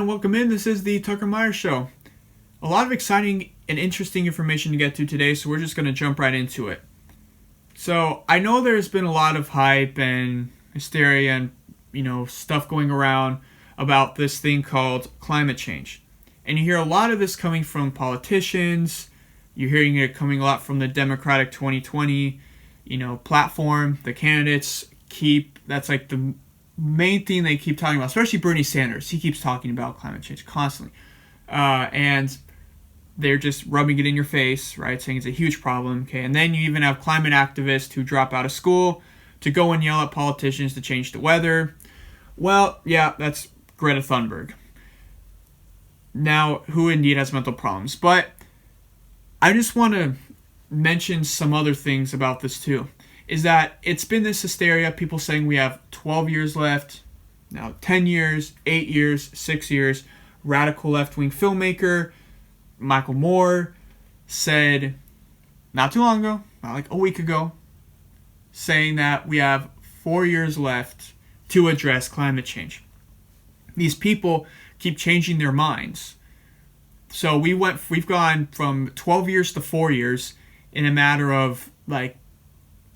Welcome in. This is the Tucker Meyer Show. A lot of exciting and interesting information to get to today, so we're just going to jump right into it. So I know there's been a lot of hype and hysteria and stuff going around about this thing called climate change, and you hear a lot of this coming from politicians. You're hearing it coming a lot from the Democratic 2020 platform. The candidates that's like the main thing they keep talking about, especially Bernie Sanders. He keeps talking about climate change constantly. And they're just rubbing it in your face, right? Saying it's a huge problem. Okay. And then you even have climate activists who drop out of school to go and yell at politicians to change the weather. Well, yeah, that's Greta Thunberg. Now, who indeed has mental problems. But I just want to mention some other things about this too. Is that it's been this hysteria, people saying we have 12 years left, now 10 years, 8 years, 6 years. Radical left-wing filmmaker Michael Moore said not too long ago, not like a week ago, saying that we have 4 years left to address climate change. These people keep changing their minds. So we've gone from 12 years to 4 years in a matter of like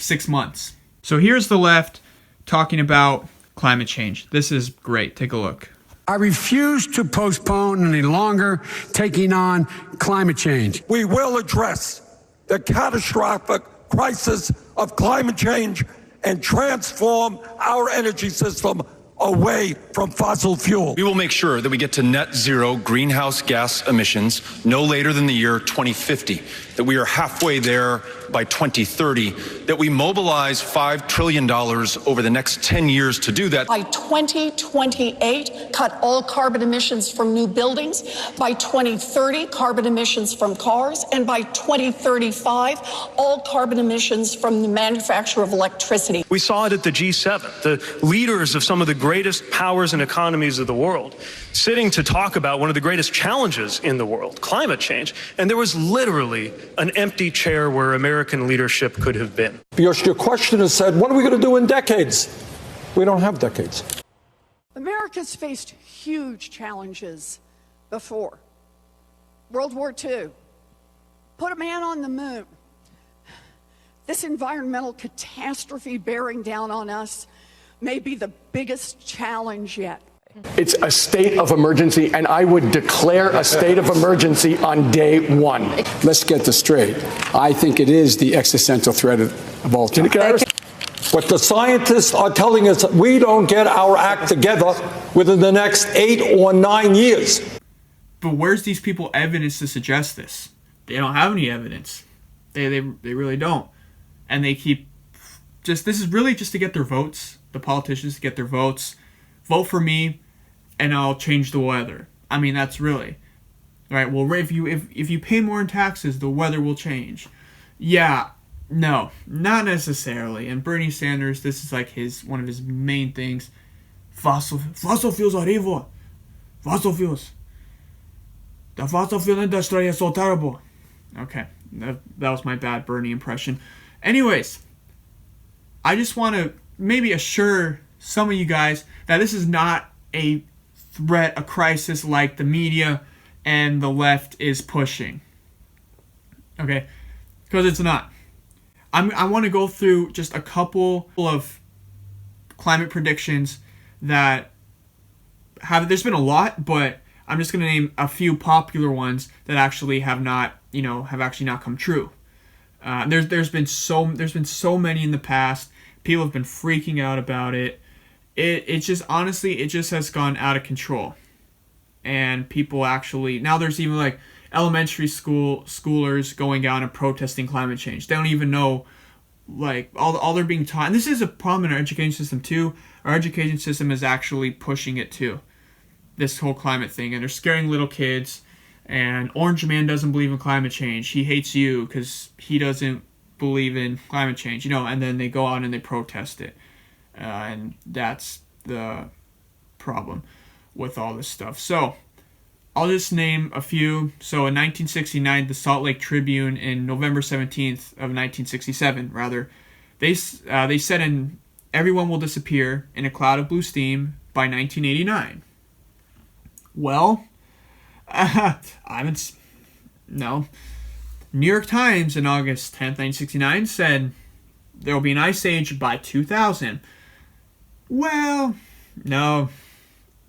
6 months. So here's the left talking about climate change. This is great. Take a look. I refuse to postpone any longer taking on climate change. We will address the catastrophic crisis of climate change and transform our energy system away from fossil fuel. We will make sure that we get to net zero greenhouse gas emissions no later than the year 2050, that we are halfway there by 2030, that we mobilize $5 trillion over the next 10 years to do that. By 2028, cut all carbon emissions from new buildings. By 2030, carbon emissions from cars. And by 2035, all carbon emissions from the manufacture of electricity. We saw it at the G7, the leaders of some of the greatest powers and economies of the world, sitting to talk about one of the greatest challenges in the world, climate change. And there was literally an empty chair where American leadership could have been. Because your question has said, what are we going to do in decades? We don't have decades. America's faced huge challenges before. World War II, put a man on the moon. This environmental catastrophe bearing down on us may be the biggest challenge yet. It's a state of emergency, and I would declare a state of emergency on day one. Let's get this straight. I think it is the existential threat of all time. What the scientists are telling us, we don't get our act together within the next 8 or 9 years. But where's these people evidence to suggest this? They don't have any evidence. They really don't. And they keep this is really just to get their votes, the politicians to get their votes. Vote for me and I'll change the weather. I mean, that's really. All right, well, if you pay more in taxes, the weather will change. Yeah, no, not necessarily. And Bernie Sanders, this is like one of his main things. Fossil fuels are evil. Fossil fuels. The fossil fuel industry is so terrible. Okay, that was my bad Bernie impression. Anyways, I just want to maybe assure some of you guys that this is not a threat, a crisis like the media and the left is pushing. Okay? Because it's not. I want to go through just a couple of climate predictions that there's been a lot, but I'm just going to name a few popular ones that actually have not come true. There's been so many in the past. People have been freaking out about it. It just has gone out of control. And people actually, now there's even like elementary schoolers going out and protesting climate change. They don't even know, like, all they're being taught. And this is a problem in our education system too. Our education system is actually pushing it too. This whole climate thing. And they're scaring little kids. And Orange Man doesn't believe in climate change. He hates you because he doesn't believe in climate change. And then they go out and they protest it. And that's the problem with all this stuff. So, I'll just name a few. So in 1969, the Salt Lake Tribune, in November 17th of 1967, rather, they said everyone will disappear in a cloud of blue steam by 1989. Well, no. New York Times in August 10th, 1969 said there will be an ice age by 2000. Well, no.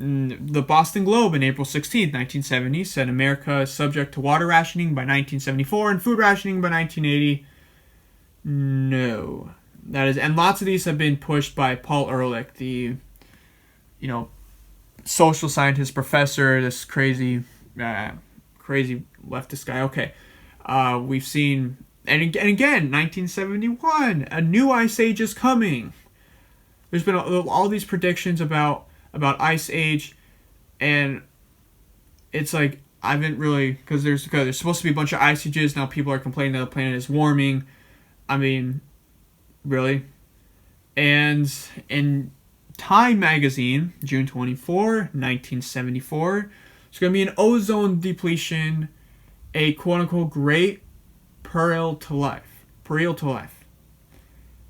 The Boston Globe in April 16th, 1970 said America is subject to water rationing by 1974 and food rationing by 1980. No. That is, and lots of these have been pushed by Paul Ehrlich, the, social scientist professor, this crazy leftist guy. Okay. We've seen, and again, 1971, a new ice age is coming. There's been all these predictions about ice age, and it's like, I haven't really, because there's supposed to be a bunch of ice ages. Now people are complaining that the planet is warming. I mean, really? And in Time magazine, June 24, 1974, it's going to be an ozone depletion, a quote-unquote great peril to life.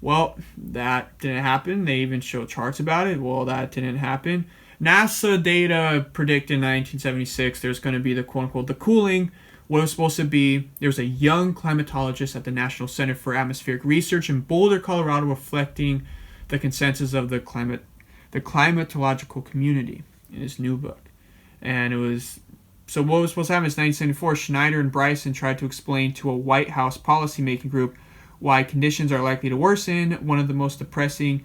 Well, that didn't happen. They even show charts about it. Well, that didn't happen. NASA data predicted in 1976 there's going to be the quote-unquote the cooling. What it was supposed to be, there was a young climatologist at the National Center for Atmospheric Research in Boulder, Colorado, reflecting the consensus of the climatological community in his new book. And it was, so what was supposed to happen is 1974, Schneider and Bryson tried to explain to a White House policymaking group why conditions are likely to worsen. One of the most depressing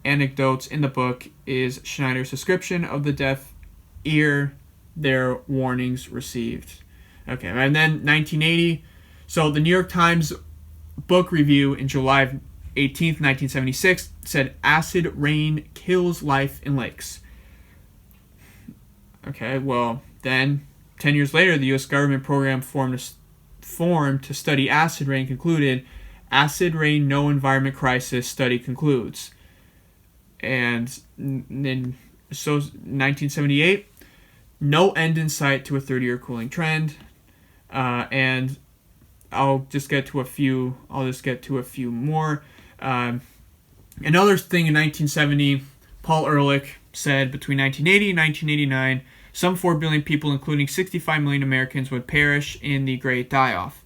anecdotes in the book is Schneider's description of the deaf ear their warnings received. Okay, and then 1980, so the New York Times book review in July 18th, 1976 said acid rain kills life in lakes. Okay, well, then 10 years later, the U.S. government program formed to study acid rain concluded, acid rain no environment crisis study concludes. And then, so 1978, no end in sight to a 30-year cooling trend. And I'll just get to a few more. Another thing in 1970, Paul Ehrlich said between 1980 and 1989, some 4 billion people, including 65 million Americans, would perish in the Great Die-Off.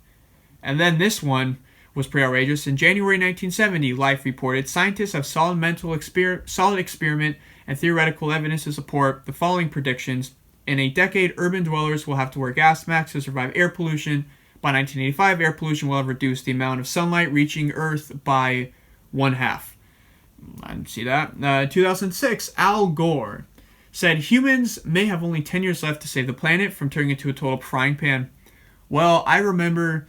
And then this one was pretty outrageous. In January 1970, Life reported, scientists have solid experiment and theoretical evidence to support the following predictions. In a decade, urban dwellers will have to wear gas masks to survive air pollution. By 1985, air pollution will have reduced the amount of sunlight reaching Earth by 1/2. I didn't see that. 2006, Al Gore said humans may have only 10 years left to save the planet from turning into a total frying pan. Well, I remember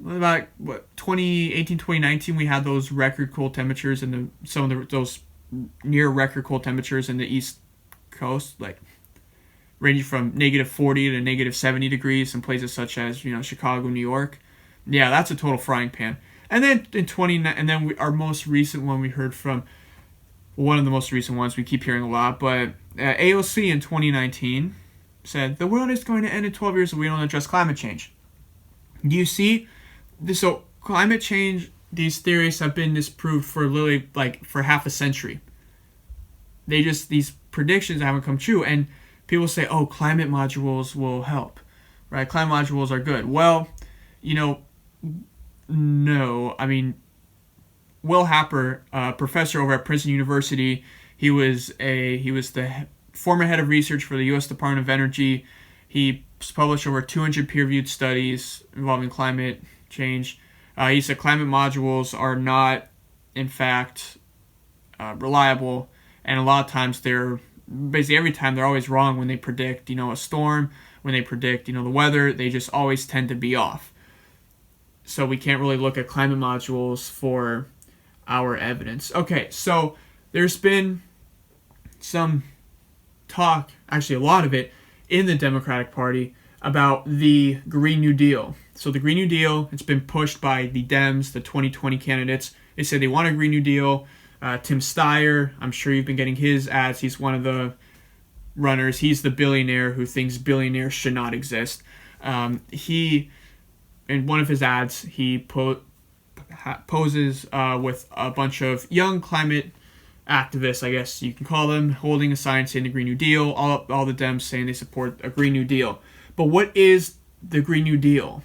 about 2018, 2019, we had those record cold temperatures and those near record cold temperatures in the East Coast, like ranging from negative 40 to negative 70 degrees in places such as, Chicago, New York. Yeah, that's a total frying pan. And then our most recent one we heard from, one of the most recent ones we keep hearing a lot, but AOC in 2019 said, the world is going to end in 12 years if we don't address climate change. Do you see? So climate change, these theories have been disproved for literally for half a century. These predictions haven't come true. And people say, oh, climate modules will help, right? Climate modules are good. Well, no. I mean, Will Happer, professor over at Princeton University, he was the former head of research for the U.S. Department of Energy. He published over 200 peer-reviewed studies involving climate change. He said climate modules are not, in fact, reliable, and a lot of times basically every time they're always wrong when they predict, a storm, when they predict, the weather, they just always tend to be off. So we can't really look at climate modules for our evidence. Okay, so there's been some talk, actually a lot of it, in the Democratic Party about the Green New Deal. So the Green New Deal, it's been pushed by the Dems, the 2020 candidates. They say they want a Green New Deal. Tim Steyer, I'm sure you've been getting his ads. He's one of the runners. He's the billionaire who thinks billionaires should not exist. He, in one of his ads, he poses with a bunch of young climate activists, I guess you can call them, holding a sign saying the Green New Deal. All the Dems saying they support a Green New Deal. But what is the Green New Deal?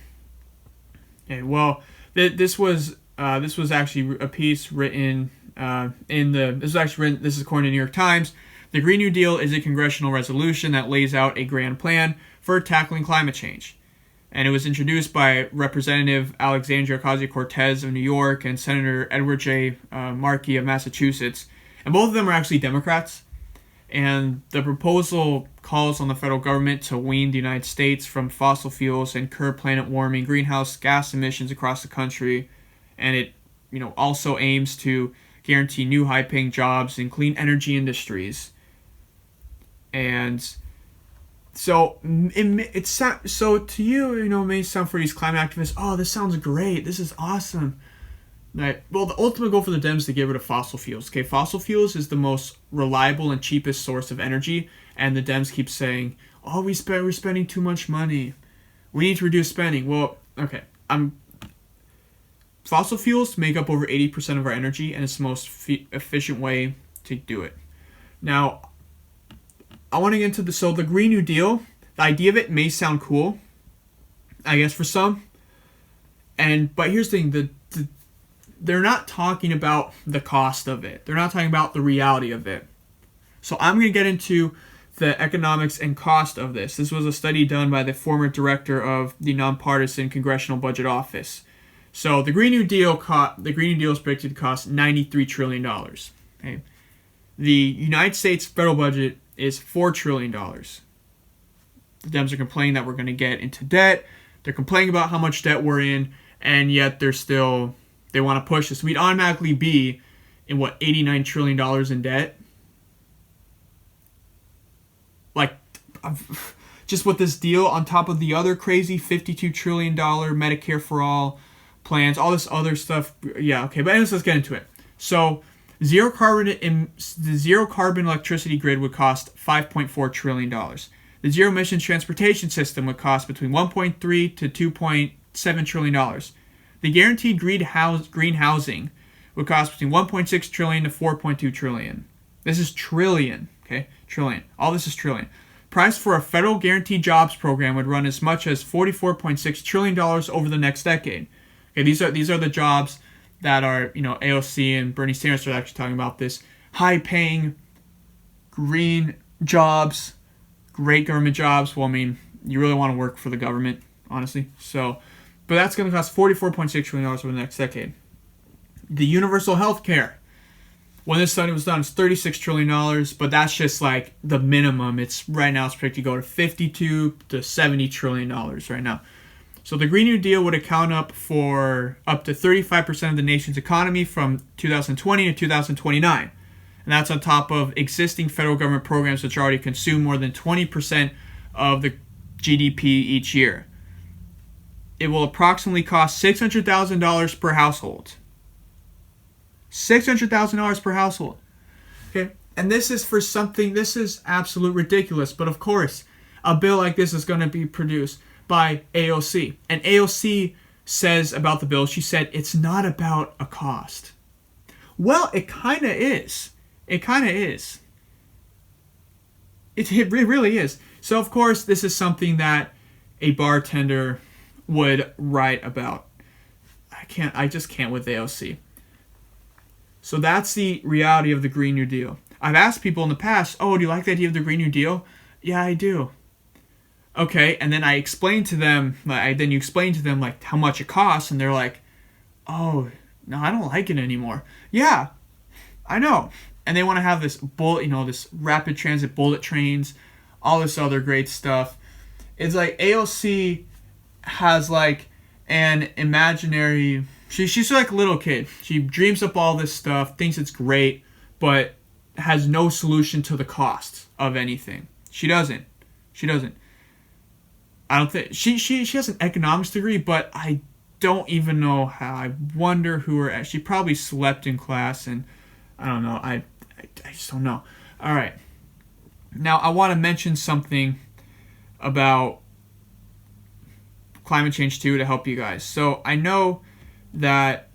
Okay, well, this was actually a piece written this is according to the New York Times. The Green New Deal is a congressional resolution that lays out a grand plan for tackling climate change. And it was introduced by Representative Alexandria Ocasio-Cortez of New York and Senator Edward J. Markey of Massachusetts. And both of them are actually Democrats. And the proposal calls on the federal government to wean the United States from fossil fuels and curb planet-warming greenhouse gas emissions across the country. And it, also aims to guarantee new high-paying jobs in clean energy industries. And so so to you, it may sound for these climate activists, oh, this sounds great, this is awesome. Right. Well, the ultimate goal for the Dems is to get rid of fossil fuels. Okay, fossil fuels is the most reliable and cheapest source of energy, and the Dems keep saying, oh, we're spending too much money. We need to reduce spending. Well, okay, fossil fuels make up over 80% of our energy, and it's the most efficient way to do it. Now, I want to get into the Green New Deal. The idea of it may sound cool, I guess, for some. But here's the thing, they're not talking about the cost of it. They're not talking about the reality of it. So I'm going to get into the economics and cost of this. This was a study done by the former director of the nonpartisan Congressional Budget Office. So the Green New Deal is predicted to cost $93 trillion. Okay? The United States federal budget is $4 trillion. The Dems are complaining that we're going to get into debt. They're complaining about how much debt we're in, and yet they want to push this. We'd automatically be in, $89 trillion in debt? Just with this deal on top of the other crazy $52 trillion Medicare for All plans, all this other stuff. Yeah, okay, but anyways, let's get into it. So, the zero carbon electricity grid would cost $5.4 trillion. The zero emissions transportation system would cost between $1.3 to $2.7 trillion. The guaranteed green housing would cost between $1.6 trillion to $4.2 trillion. This is trillion, okay? Trillion. All this is trillion. Price for a federal guaranteed jobs program would run as much as $44.6 trillion over the next decade. Okay, these are the jobs that are, AOC and Bernie Sanders are actually talking about this. High-paying, green jobs, great government jobs. Well, you really want to work for the government, honestly. But that's going to cost $44.6 trillion over the next decade. The universal health care. When this study was done, it's $36 trillion, but that's just like the minimum. Right now it's predicted to go to $52 to $70 trillion right now. So the Green New Deal would account for up to 35% of the nation's economy from 2020 to 2029. And that's on top of existing federal government programs which already consume more than 20% of the GDP each year. It will approximately cost $600,000 per household. $600,000 per household. Okay, and this is absolute ridiculous. But of course, a bill like this is going to be produced by AOC. And AOC says about the bill, she said, it's not about a cost. Well, it kind of is. It really is. So, of course, this is something that a bartender would write about. I just can't with AOC. So that's the reality of the Green New Deal. I've asked people in the past, oh, do you like the idea of the Green New Deal? Yeah, I do. Okay, and then I explain to them, you explain to them like how much it costs, and they're like, oh, no, I don't like it anymore. Yeah, I know. And they want to have this this rapid transit bullet trains, all this other great stuff. It's like AOC has like an imaginary, she's like a little kid. She dreams up all this stuff, thinks it's great, but has no solution to the cost of anything. She doesn't. I don't think she has an economics degree, but I don't even know how. I wonder she probably slept in class, and I don't know. I just don't know. All right. Now, I want to mention something about climate change too to help you guys. So I know that,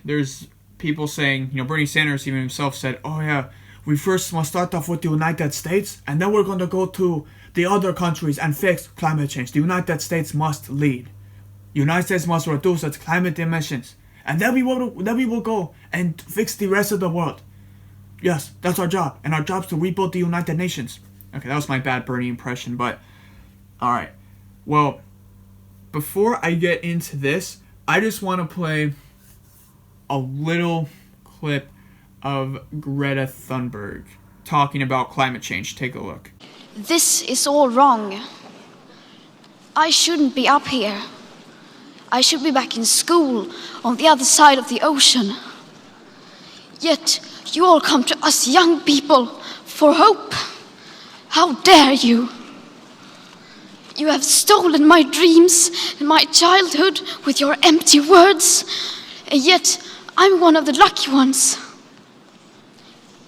there's people saying, Bernie Sanders even himself said, oh yeah, we first must start off with the United States, and then we're going to go to the other countries and fix climate change. The United States must lead. The United States must reduce its climate emissions, and then we will go and fix the rest of the world. Yes, that's our job, and our job is to rebuild the United Nations. Okay, that was my bad Bernie impression, but alright. Well, before I get into this, I just want to play a little clip of Greta Thunberg talking about climate change. Take a look. This is all wrong. I shouldn't be up here. I should be back in school on the other side of the ocean. Yet you all come to us young people for hope. How dare you? You have stolen my dreams and my childhood with your empty words, and yet I'm one of the lucky ones.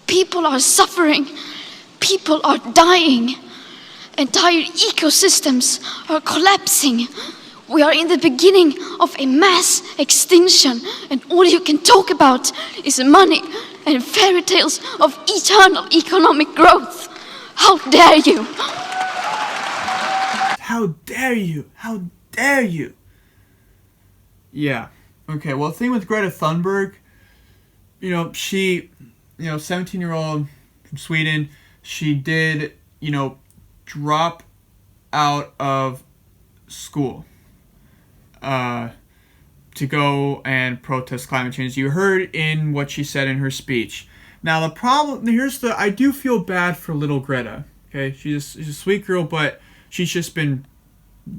People are suffering. People are dying. Entire ecosystems are collapsing. We are in the beginning of a mass extinction, and all you can talk about is money and fairy tales of eternal economic growth. How dare you? How dare you? How dare you? Yeah. Okay, well, the thing with Greta Thunberg, she, 17-year-old from Sweden, she did, drop out of school to go and protest climate change. You heard in what she said in her speech. Now, the problem, I do feel bad for little Greta, okay? She's a sweet girl, but she's just been,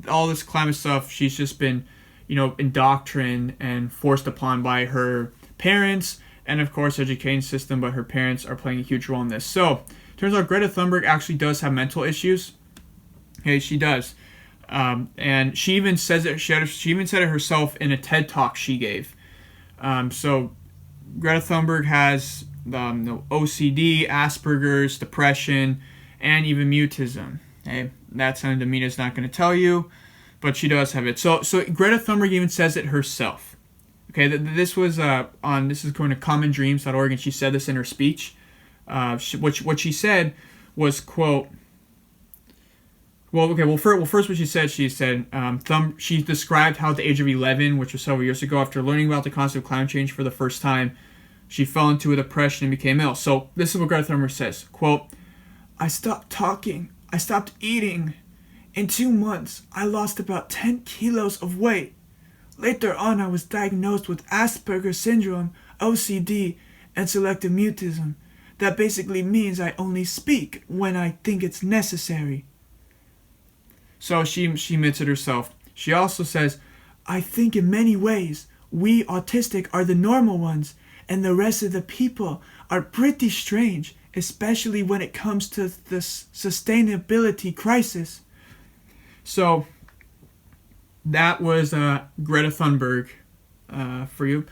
all this climate stuff, she's just been, indoctrined and forced upon by her parents and, of course, education system, but her parents are playing a huge role in this. So, turns out Greta Thunberg actually does have mental issues. Okay, she does. And she even says it, she even said it herself in a TED Talk she gave. So, Greta Thunberg has OCD, Asperger's, depression, and even mutism. Okay, that's something Damina's not going to tell you, but she does have it. So Greta Thunberg even says it herself. Okay, this is going to commondreams.org, and she said this in her speech. What she said was, quote, first what she said, she described how at the age of 11, which was several years ago, after learning about the concept of climate change for the first time, she fell into a depression and became ill. So this is what Greta Thunberg says, quote, I stopped talking, I stopped eating. In 2 months, I lost about 10 kilos of weight. Later on, I was diagnosed with Asperger's syndrome, OCD, and selective mutism. That basically means I only speak when I think it's necessary. So she admits it herself. She also says, I think in many ways, we autistic are the normal ones, and the rest of the people are pretty strange, especially when it comes to the sustainability crisis. So that was Greta Thunberg for you.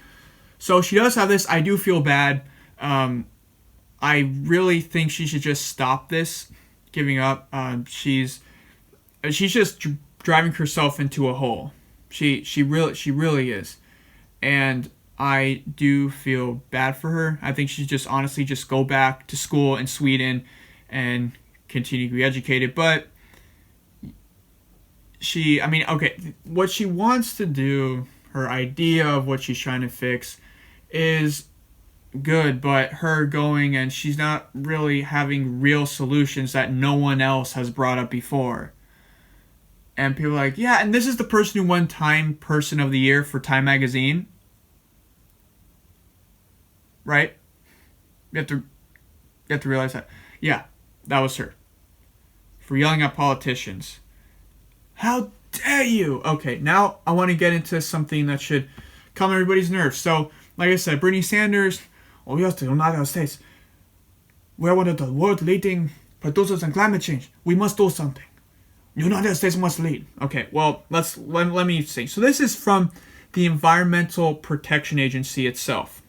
So she does have this. I do feel bad. I really think she should just stop this, giving up. She's just driving herself into a hole. She really is, and I do feel bad for her. I think she should just honestly just go back to school in Sweden and continue to be educated. But what she wants to do, her idea of what she's trying to fix is good, but her going and she's not really having real solutions that no one else has brought up before. And people are like, yeah, and this is the person who won Time Person of the Year for Time Magazine. Right? You have to realize that. Yeah, that was her. For yelling at politicians. How dare you? Okay, now I want to get into something that should calm everybody's nerves. So, like I said, Bernie Sanders, yes, the United States, we're one of the world leading producers in climate change. We must do something. The United States must lead. Okay, well, let me see. So this is from the Environmental Protection Agency itself.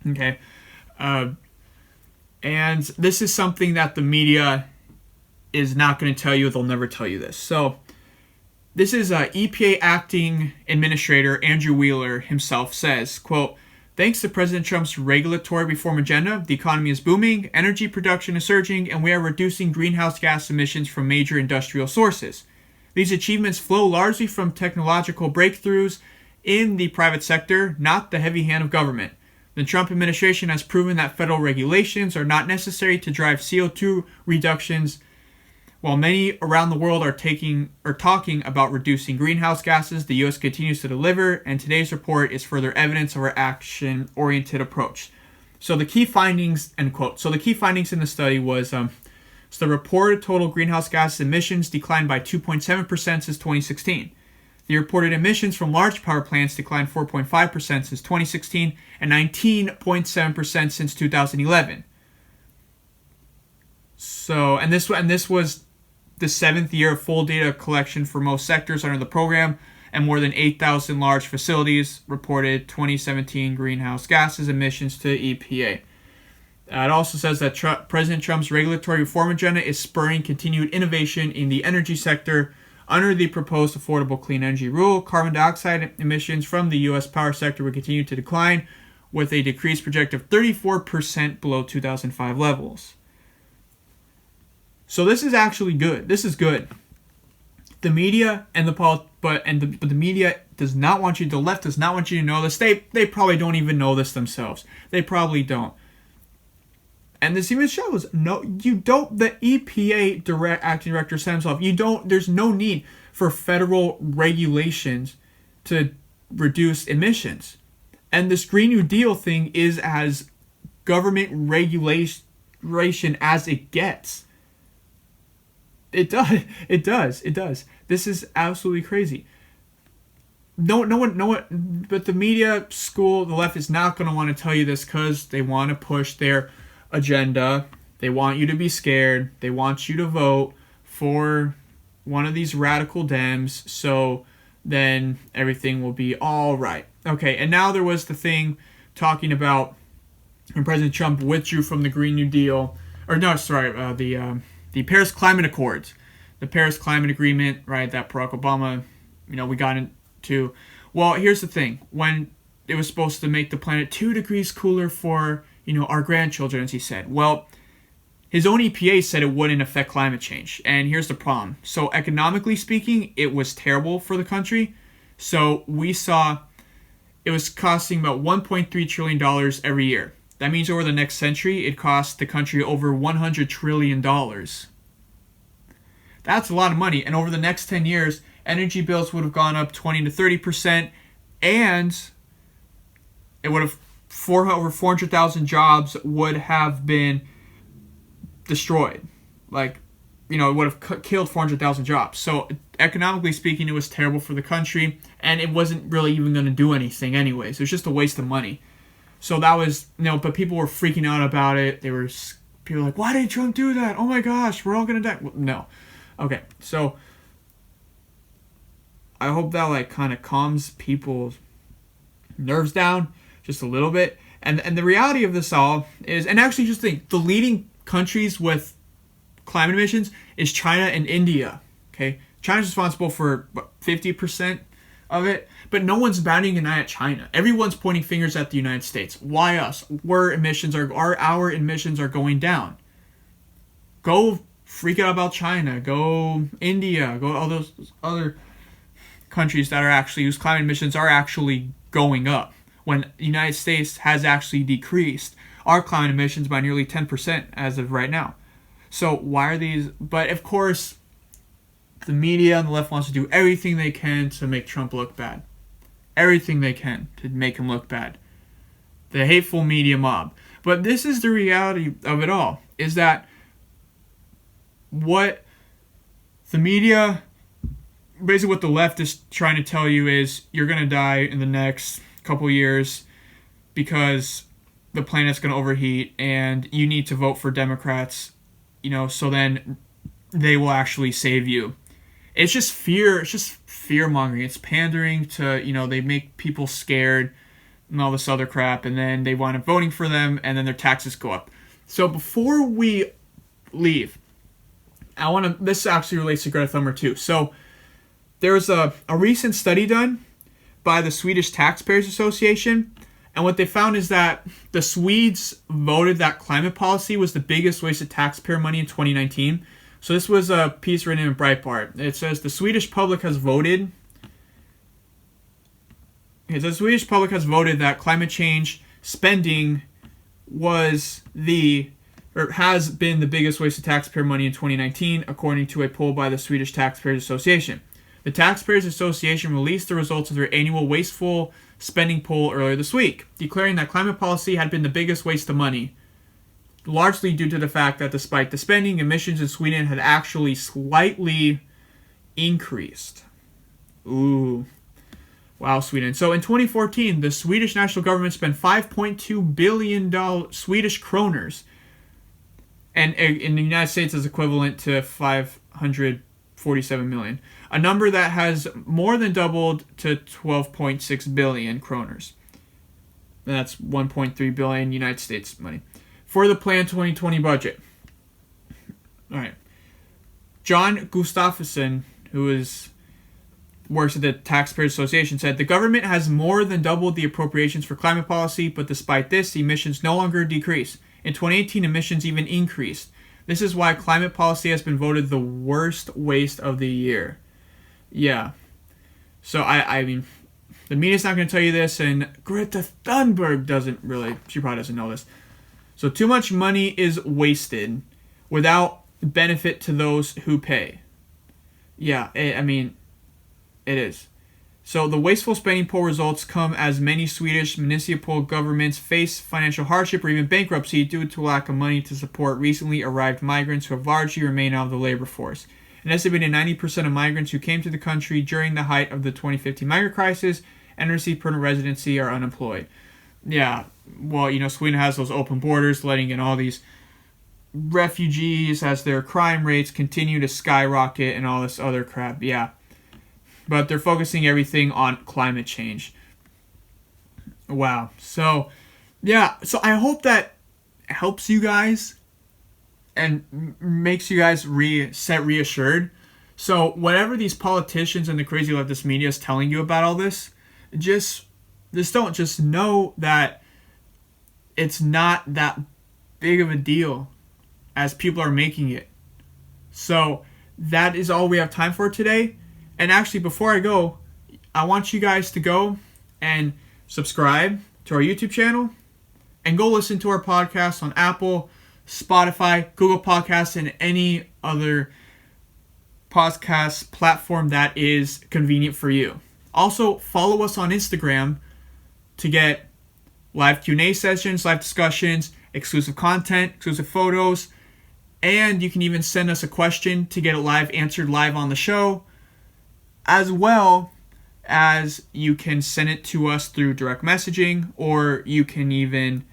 Okay, And this is something that the media is not going to tell you. They'll never tell you this. So this is EPA acting administrator Andrew Wheeler himself says, quote, "Thanks to President Trump's regulatory reform agenda, the economy is booming, energy production is surging, and we are reducing greenhouse gas emissions from major industrial sources. These achievements flow largely from technological breakthroughs in the private sector, not the heavy hand of government. The Trump administration has proven that federal regulations are not necessary to drive CO2 reductions. While many around the world are talking about reducing greenhouse gases, the U.S. continues to deliver, and today's report is further evidence of our action-oriented approach." So the key findings, end quote. So the key findings in the study was, so the reported total greenhouse gas emissions declined by 2.7% since 2016. The reported emissions from large power plants declined 4.5% since 2016 and 19.7% since 2011. So, and this was the 7th year of full data collection for most sectors under the program, and more than 8,000 large facilities reported 2017 greenhouse gases emissions to EPA. It also says that President Trump's regulatory reform agenda is spurring continued innovation in the energy sector. Under the proposed Affordable Clean Energy Rule, carbon dioxide emissions from the U.S. power sector will continue to decline, with a decrease projected of 34% below 2005 levels. So this is actually good. This is good. The media and the media does not want you. The left does not want you to know this. They probably don't even know this themselves. They probably don't. And this even shows, no, you don't. The EPA acting director said himself, you don't. There's no need for federal regulations to reduce emissions. And this Green New Deal thing is as government regulation as it gets. It does. This is absolutely crazy. No one, but the media, school, the left is not going to want to tell you this because they want to push their agenda. They want you to be scared. They want you to vote for one of these radical Dems, so then everything will be all right. Okay, and now there was the thing talking about when President Trump withdrew from the Green New Deal, the Paris Climate Accords, the Paris Climate Agreement, right, that Barack Obama, we got into. Well, here's the thing. When it was supposed to make the planet 2 degrees cooler for, our grandchildren, as he said. Well, his own EPA said it wouldn't affect climate change. And here's the problem. So economically speaking, it was terrible for the country. So we saw it was costing about $1.3 trillion every year. That means over the next century, it cost the country over $100 trillion. That's a lot of money. And over the next 10 years, energy bills would have gone up 20 to 30%, and it would have over 400,000 jobs would have been destroyed. It would have killed 400,000 jobs. So economically speaking, it was terrible for the country, and it wasn't really even going to do anything anyways. It was just a waste of money. So that was, but people were freaking out about it. People were like, why did Trump do that? Oh my gosh, we're all going to die. Well, no. Okay, so I hope that kind of calms people's nerves down just a little bit. And the reality of this all is, and actually just think, the leading countries with climate emissions is China and India. Okay, China's responsible for 50% of it, but no one's batting an eye at China. Everyone's pointing fingers at the United States. Why us? Our emissions are going down. Go freak out about China. Go India. Go all those other countries that are actually whose climate emissions are actually going up, when the United States has actually decreased our climate emissions by nearly 10% as of right now. So why are these? But of course, the media and the left wants to do everything they can to make Trump look bad. Everything they can to make him look bad. The hateful media mob. But this is the reality of it all, is that what the media, basically what the left is trying to tell you is, you're going to die in the next couple years because the planet's going to overheat and you need to vote for Democrats, so then they will actually save you. It's just fear. It's just fear-mongering. It's pandering to, they make people scared and all this other crap, and then they wind up voting for them, and then their taxes go up. So before we leave, this actually relates to Greta Thunberg too. So there was a recent study done by the Swedish Taxpayers Association, and what they found is that the Swedes voted that climate policy was the biggest waste of taxpayer money in 2019. So this was a piece written in Breitbart. It says the Swedish public has voted. The Swedish public has voted that climate change spending has been the biggest waste of taxpayer money in 2019, according to a poll by the Swedish Taxpayers Association. The Taxpayers Association released the results of their annual wasteful spending poll earlier this week, declaring that climate policy had been the biggest waste of money, largely due to the fact that despite the spending, emissions in Sweden had actually slightly increased. Ooh. Wow, Sweden. So in 2014, the Swedish national government spent 5.2 billion Swedish kroners, and in the United States is equivalent to 547 million, a number that has more than doubled to 12.6 billion kroners. That's 1.3 billion United States money for the planned 2020 budget. All right. John Gustafsson, who works at the Taxpayers Association, said the government has more than doubled the appropriations for climate policy, but despite this, emissions no longer decrease. In 2018, emissions even increased. This is why climate policy has been voted the worst waste of the year. Yeah. So, I mean, the media's not going to tell you this, and Greta Thunberg she probably doesn't know this. So, too much money is wasted without benefit to those who pay. Yeah, it is. So the wasteful spending poll results come as many Swedish municipal governments face financial hardship or even bankruptcy due to lack of money to support recently arrived migrants who have largely remained out of the labor force. An estimated 90% of migrants who came to the country during the height of the 2015 migrant crisis and received permanent residency are unemployed. Yeah, well, Sweden has those open borders, letting in all these refugees as their crime rates continue to skyrocket and all this other crap. Yeah. But they're focusing everything on climate change. Wow. So, yeah. So I hope that helps you guys and makes you guys reassured. So whatever these politicians and the crazy leftist media is telling you about all this, just know that it's not that big of a deal as people are making it. So that is all we have time for today. And actually, before I go, I want you guys to go and subscribe to our YouTube channel and go listen to our podcast on Apple, Spotify, Google Podcasts, and any other podcast platform that is convenient for you. Also, follow us on Instagram to get live Q&A sessions, live discussions, exclusive content, exclusive photos, and you can even send us a question to get it answered live on the show, as well as you can send it to us through direct messaging, or you can even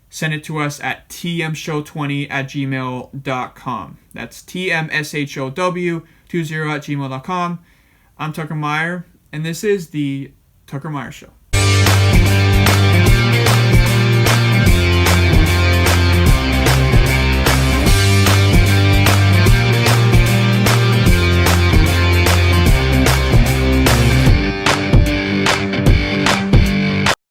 send it to us at tmshow20@gmail.com. That's tmshow20@gmail.com. I'm Tucker Meyer, and this is the Tucker Meyer Show.